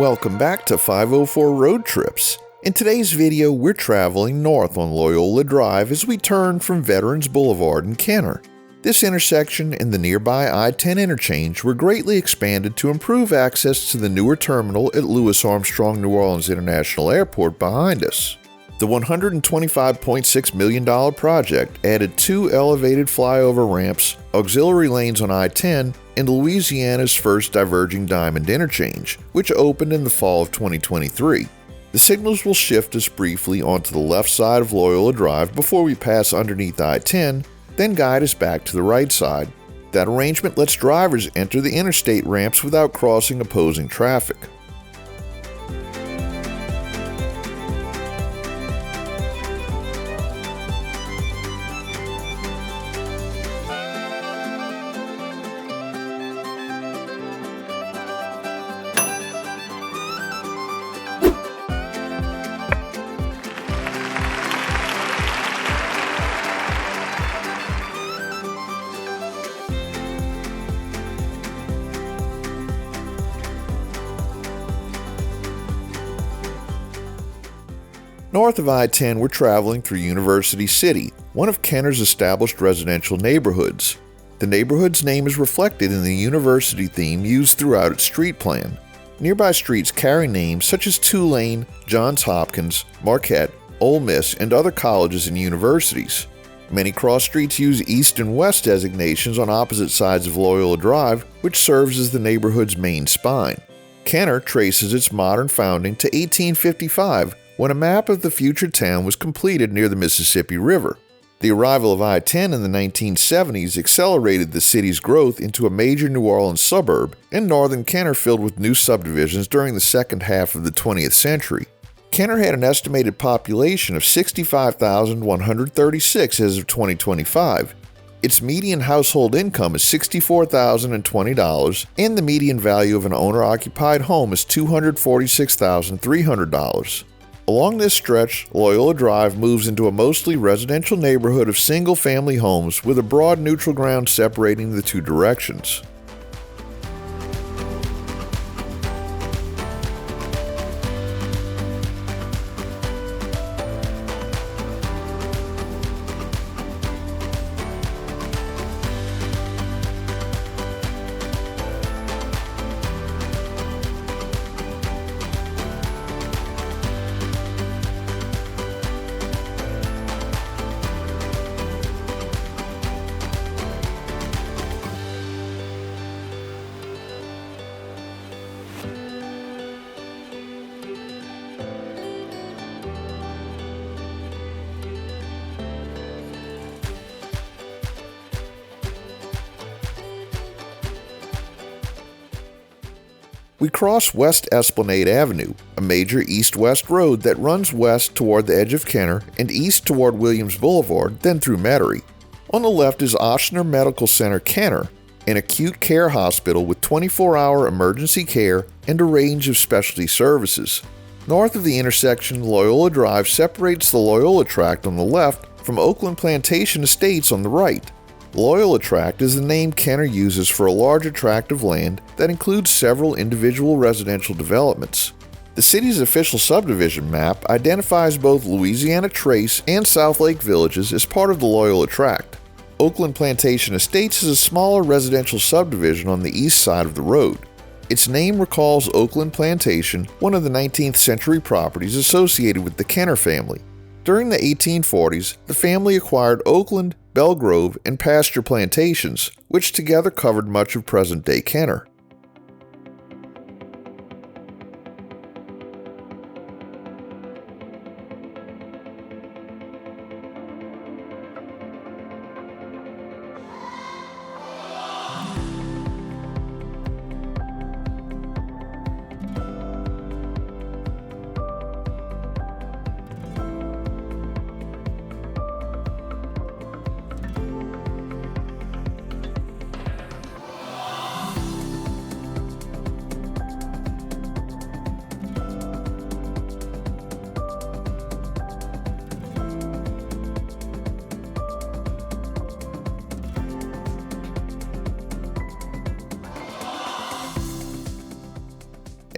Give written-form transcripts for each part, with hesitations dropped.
Welcome back to 504 Road Trips. In today's video, we're traveling north on Loyola Drive as we turn from Veterans Boulevard in Kenner. This intersection and the nearby I-10 interchange were greatly expanded to improve access to the newer terminal at Louis Armstrong New Orleans International Airport behind us. The $125.6 million project added 2 elevated flyover ramps, auxiliary lanes on I-10, and Louisiana's first diverging diamond interchange, which opened in the fall of 2023. The signals will shift us briefly onto the left side of Loyola Drive before we pass underneath I-10, then guide us back to the right side. That arrangement lets drivers enter the interstate ramps without crossing opposing traffic. North of I-10, we're traveling through University City, one of Kenner's established residential neighborhoods. The neighborhood's name is reflected in the university theme used throughout its street plan. Nearby streets carry names such as Tulane, Johns Hopkins, Marquette, Ole Miss, and other colleges and universities. Many cross streets use east and west designations on opposite sides of Loyola Drive, which serves as the neighborhood's main spine. Kenner traces its modern founding to 1855, when a map of the future town was completed near the Mississippi River. The arrival of I-10 in the 1970s accelerated the city's growth into a major New Orleans suburb, and northern Kenner filled with new subdivisions during the second half of the 20th century. Kenner had an estimated population of 65,136 as of 2025. Its median household income is $64,020, and the median value of an owner-occupied home is $246,300. Along this stretch, Loyola Drive moves into a mostly residential neighborhood of single-family homes with a broad neutral ground separating the two directions. We cross West Esplanade Avenue, a major east-west road that runs west toward the edge of Kenner and east toward Williams Boulevard, then through Metairie. On the left is Ochsner Medical Center-Kenner, an acute care hospital with 24-hour emergency care and a range of specialty services. North of the intersection, Loyola Drive separates the Loyola Tract on the left from Oakland Plantation Estates on the right. Loyola Tract is the name Kenner uses for a larger tract of land that includes several individual residential developments. The city's official subdivision map identifies both Louisiana Trace and Southlake villages as part of the Loyola Tract. Oakland Plantation Estates is a smaller residential subdivision on the east side of the road. Its name recalls Oakland Plantation, one of the 19th century properties associated with the Kenner family. During the 1840s, the family acquired Oakland, Belgrove, and Pasture plantations, which together covered much of present-day Kenner.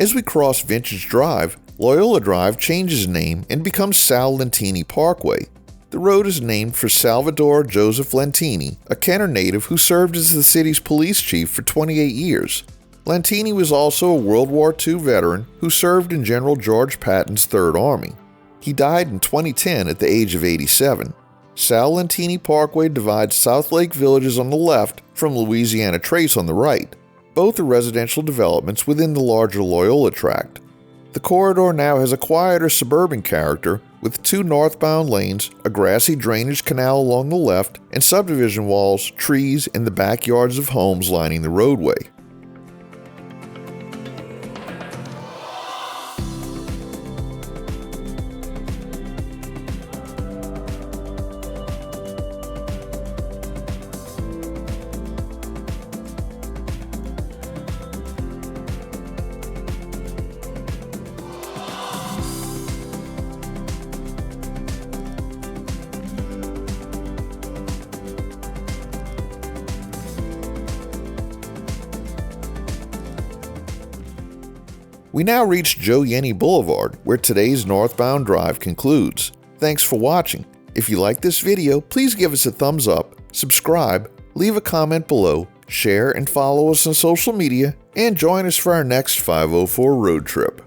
As we cross Vintage Drive, Loyola Drive changes name and becomes Sal Lentini Parkway. The road is named for Salvador Joseph Lentini, a Kenner native who served as the city's police chief for 28 years. Lentini was also a World War II veteran who served in General George Patton's Third Army. He died in 2010 at the age of 87. Sal Lentini Parkway divides Southlake villages on the left from Louisiana Trace on the right. Both are residential developments within the larger Loyola Tract. The corridor now has a quieter suburban character with 2 northbound lanes, a grassy drainage canal along the left, and subdivision walls, trees, and the backyards of homes lining the roadway. We now reach Joe Yenni Boulevard, where today's northbound drive concludes. Thanks for watching. If you like this video, please give us a thumbs up, subscribe, leave a comment below, share and follow us on social media, and join us for our next 504 road trip.